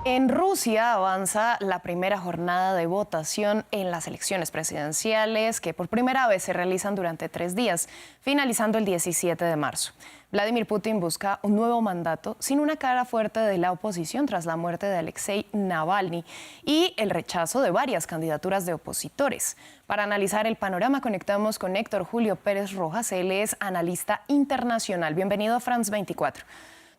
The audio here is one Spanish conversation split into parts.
En Rusia avanza la primera jornada de votación en las elecciones presidenciales que por primera vez se realizan durante 3 días, finalizando el 17 de marzo. Vladimir Putin busca un nuevo mandato sin una cara fuerte de la oposición tras la muerte de Alexei Navalny y el rechazo de varias candidaturas de opositores. Para analizar el panorama conectamos con Héctor Julio Pérez Rojas, él es analista internacional. Bienvenido a France 24.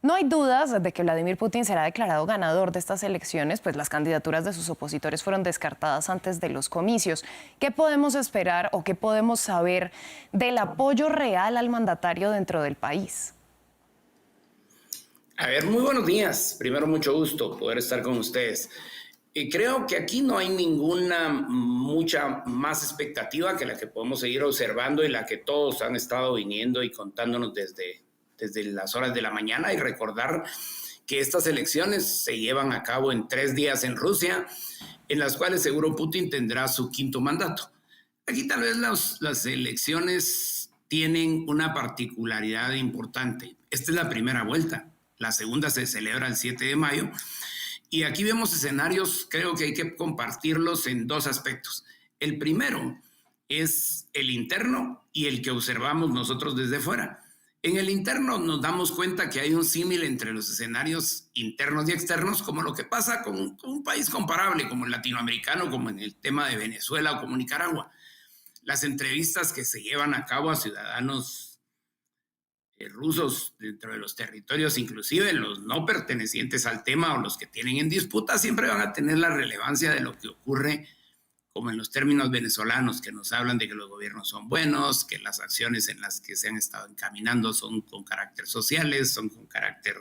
No hay dudas de que Vladimir Putin será declarado ganador de estas elecciones, pues las candidaturas de sus opositores fueron descartadas antes de los comicios. ¿Qué podemos esperar o qué podemos saber del apoyo real al mandatario dentro del país? A ver, muy buenos días. Primero, mucho gusto poder estar con ustedes. Creo que aquí no hay mucha más expectativa que la que podemos seguir observando y la que todos han estado viniendo y contándonos desde las horas de la mañana, y recordar que estas elecciones se llevan a cabo en 3 días en Rusia, en las cuales seguro Putin tendrá su 5º mandato. Aquí tal vez las elecciones tienen una particularidad importante. Esta es la primera vuelta, la segunda se celebra el 7 de mayo, y aquí vemos escenarios, creo que hay que compartirlos en 2 aspectos. El primero es el interno y el que observamos nosotros desde fuera. En el interno nos damos cuenta que hay un símil entre los escenarios internos y externos, como lo que pasa con un país comparable como el latinoamericano, como en el tema de Venezuela o como Nicaragua. Las entrevistas que se llevan a cabo a ciudadanos rusos dentro de los territorios, inclusive los no pertenecientes al tema o los que tienen en disputa, siempre van a tener la relevancia de lo que ocurre, como en los términos venezolanos, que nos hablan de que los gobiernos son buenos, que las acciones en las que se han estado encaminando son con carácter sociales, son con carácter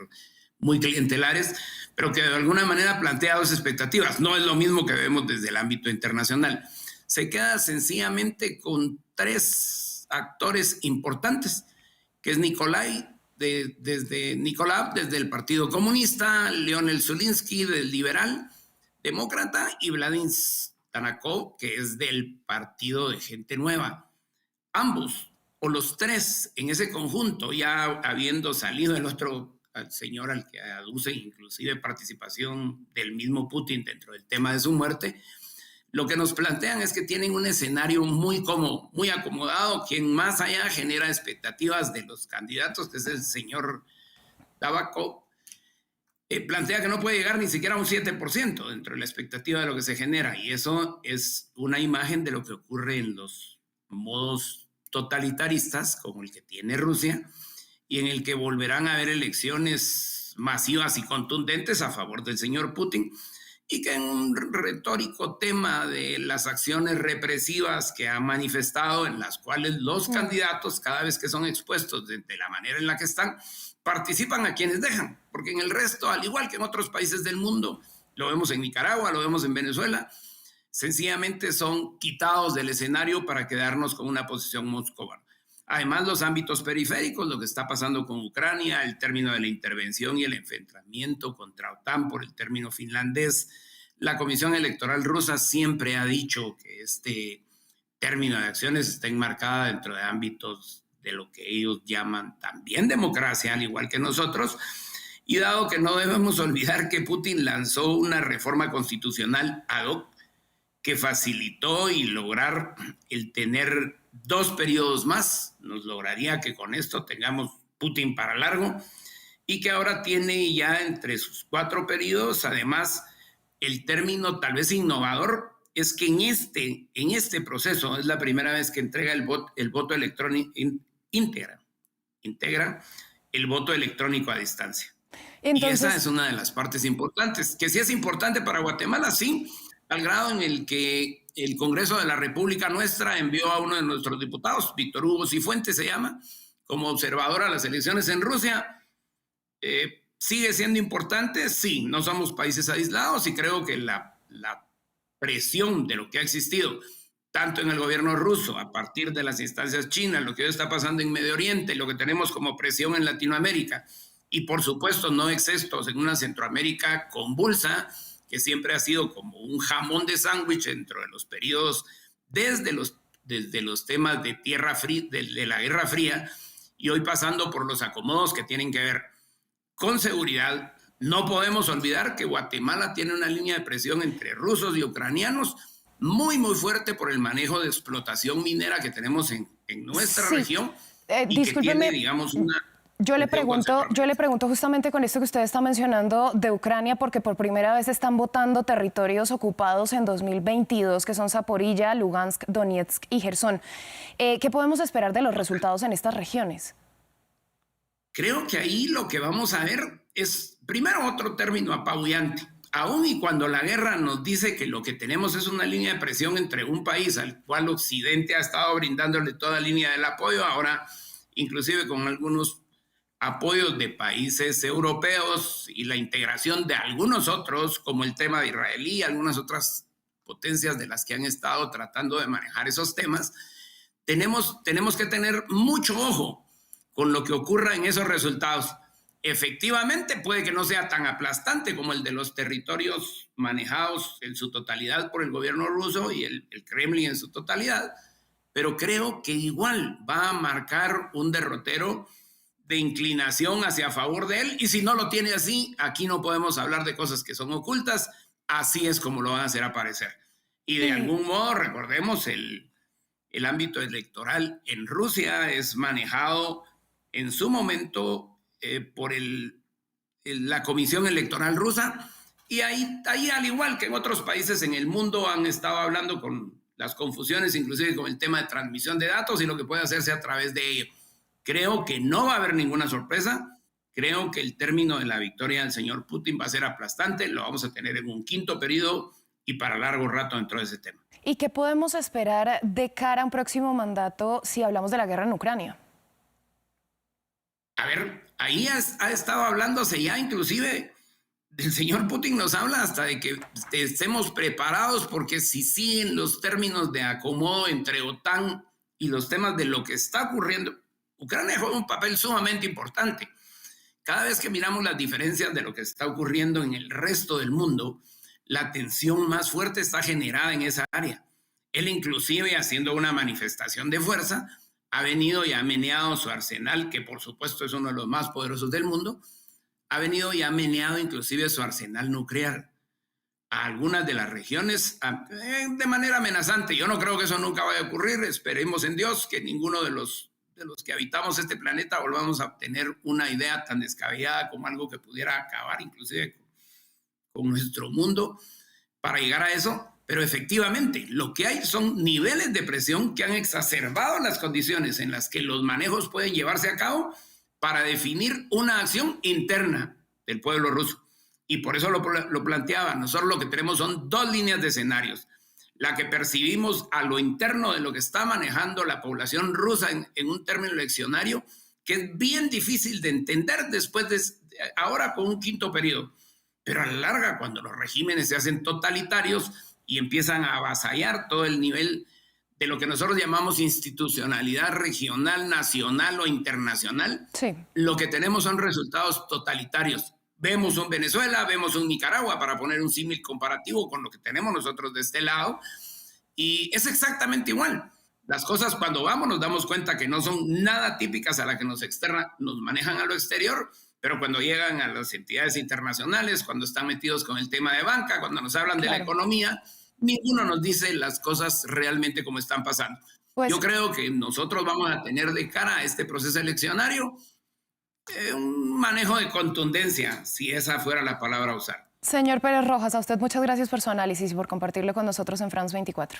muy clientelares, pero que de alguna manera plantea 2 expectativas. No es lo mismo que vemos desde el ámbito internacional. Se queda sencillamente con 3 actores importantes, que es Nikolai, desde el Partido Comunista, Leonel Zulinsky, del Liberal Demócrata, y Vladimir Tanakov, que es del Partido de Gente Nueva. Ambos, o los 3 en ese conjunto, ya habiendo salido el otro señor al que aduce inclusive participación del mismo Putin dentro del tema de su muerte, lo que nos plantean es que tienen un escenario muy cómodo, muy acomodado. Quien más allá genera expectativas de los candidatos, que es el señor Tabakov, plantea que no puede llegar ni siquiera a un 7% dentro de la expectativa de lo que se genera, y eso es una imagen de lo que ocurre en los modos totalitaristas como el que tiene Rusia, y en el que volverán a haber elecciones masivas y contundentes a favor del señor Putin, y que en un retórico tema de las acciones represivas que ha manifestado, en las cuales los candidatos, cada vez que son expuestos de la manera en la que están, participan a quienes dejan, porque en el resto, al igual que en otros países del mundo, lo vemos en Nicaragua, lo vemos en Venezuela, sencillamente son quitados del escenario para quedarnos con una posición moscovana. Además, los ámbitos periféricos, lo que está pasando con Ucrania, el término de la intervención y el enfrentamiento contra OTAN por el término finlandés. La Comisión Electoral rusa siempre ha dicho que este término de acciones está enmarcada dentro de ámbitos de lo que ellos llaman también democracia, al igual que nosotros, y dado que no debemos olvidar que Putin lanzó una reforma constitucional ad hoc que facilitó y lograr el tener 2 periodos más, nos lograría que con esto tengamos Putin para largo, y que ahora tiene ya entre sus 4 periodos, además, el término tal vez innovador es que en este proceso es la primera vez que entrega el voto electrónico, integra el voto electrónico a distancia. Entonces, y esa es una de las partes importantes, que sí es importante para Guatemala, sí, al grado en el que el Congreso de la República nuestra envió a uno de nuestros diputados, Víctor Hugo Cifuentes se llama, como observador a las elecciones en Rusia. ¿Sigue siendo importante? Sí, no somos países aislados, y creo que la presión de lo que ha existido tanto en el gobierno ruso, a partir de las instancias chinas, lo que hoy está pasando en Medio Oriente, lo que tenemos como presión en Latinoamérica, y por supuesto no exentos en una Centroamérica convulsa, que siempre ha sido como un jamón de sándwich dentro de los periodos, desde los temas de Tierra Fría, de la Guerra Fría, y hoy pasando por los acomodos que tienen que ver con seguridad, No podemos olvidar que Guatemala tiene una línea de presión entre rusos y ucranianos muy, muy fuerte por el manejo de explotación minera que tenemos en nuestra región y que Discúlpeme, tiene, digamos, una... yo le pregunto justamente con esto que usted está mencionando de Ucrania, porque por primera vez están votando territorios ocupados en 2022, que son Zaporilla, Lugansk, Donetsk y Gerson. ¿Qué podemos esperar de los resultados en estas regiones? Creo que ahí lo que vamos a ver es, primero, otro término apabullante. Aún y cuando la guerra nos dice que lo que tenemos es una línea de presión entre un país al cual Occidente ha estado brindándole toda línea del apoyo, ahora inclusive con algunos apoyos de países europeos y la integración de algunos otros, como el tema de Israel y algunas otras potencias de las que han estado tratando de manejar esos temas, tenemos que tener mucho ojo con lo que ocurra en esos resultados. Efectivamente, puede que no sea tan aplastante como el de los territorios manejados en su totalidad por el gobierno ruso y el Kremlin en su totalidad, pero creo que igual va a marcar un derrotero de inclinación hacia favor de él, y si no lo tiene así, aquí no podemos hablar de cosas que son ocultas, así es como lo van a hacer aparecer. Y de algún modo, recordemos, el ámbito electoral en Rusia es manejado en su momento por la Comisión Electoral Rusa, y ahí, al igual que en otros países en el mundo, han estado hablando con las confusiones, inclusive con el tema de transmisión de datos y lo que puede hacerse a través de ello. Creo que no va a haber ninguna sorpresa. Creo que el término de la victoria del señor Putin va a ser aplastante. Lo vamos a tener en un quinto periodo y para largo rato dentro de ese tema. ¿Y qué podemos esperar de cara a un próximo mandato si hablamos de la guerra en Ucrania? A ver, ahí ha estado hablándose ya inclusive del señor Putin, nos habla hasta de que estemos preparados, porque si siguen los términos de acomodo entre OTAN y los temas de lo que está ocurriendo, Ucrania juega un papel sumamente importante. Cada vez que miramos las diferencias de lo que está ocurriendo en el resto del mundo, la tensión más fuerte está generada en esa área. Él, inclusive haciendo una manifestación de fuerza, ha venido y ha meneado su arsenal, que por supuesto es uno de los más poderosos del mundo, ha venido y ha meneado inclusive su arsenal nuclear a algunas de las regiones de manera amenazante. Yo no creo que eso nunca vaya a ocurrir. Esperemos en Dios que ninguno de los que habitamos este planeta volvamos a tener una idea tan descabellada como algo que pudiera acabar inclusive con nuestro mundo para llegar a eso. Pero efectivamente, lo que hay son niveles de presión que han exacerbado las condiciones en las que los manejos pueden llevarse a cabo para definir una acción interna del pueblo ruso. Y por eso lo planteaba. Nosotros lo que tenemos son dos líneas de escenarios. La que percibimos a lo interno de lo que está manejando la población rusa en un término leccionario, que es bien difícil de entender después de ahora con un quinto periodo. Pero a la larga, cuando los regímenes se hacen totalitarios y empiezan a avasallar todo el nivel de lo que nosotros llamamos institucionalidad regional, nacional o internacional, sí, lo que tenemos son resultados totalitarios. Vemos un Venezuela, vemos un Nicaragua, para poner un símil comparativo con lo que tenemos nosotros de este lado, y es exactamente igual. Las cosas, cuando vamos, nos damos cuenta que no son nada típicas a las que nos manejan a lo exterior, pero cuando llegan a las entidades internacionales, cuando están metidos con el tema de banca, cuando nos hablan de la economía, ninguno nos dice las cosas realmente como están pasando. Yo creo que nosotros vamos a tener de cara a este proceso eleccionario un manejo de contundencia, si esa fuera la palabra a usar. Señor Pérez Rojas, a usted muchas gracias por su análisis y por compartirlo con nosotros en France 24.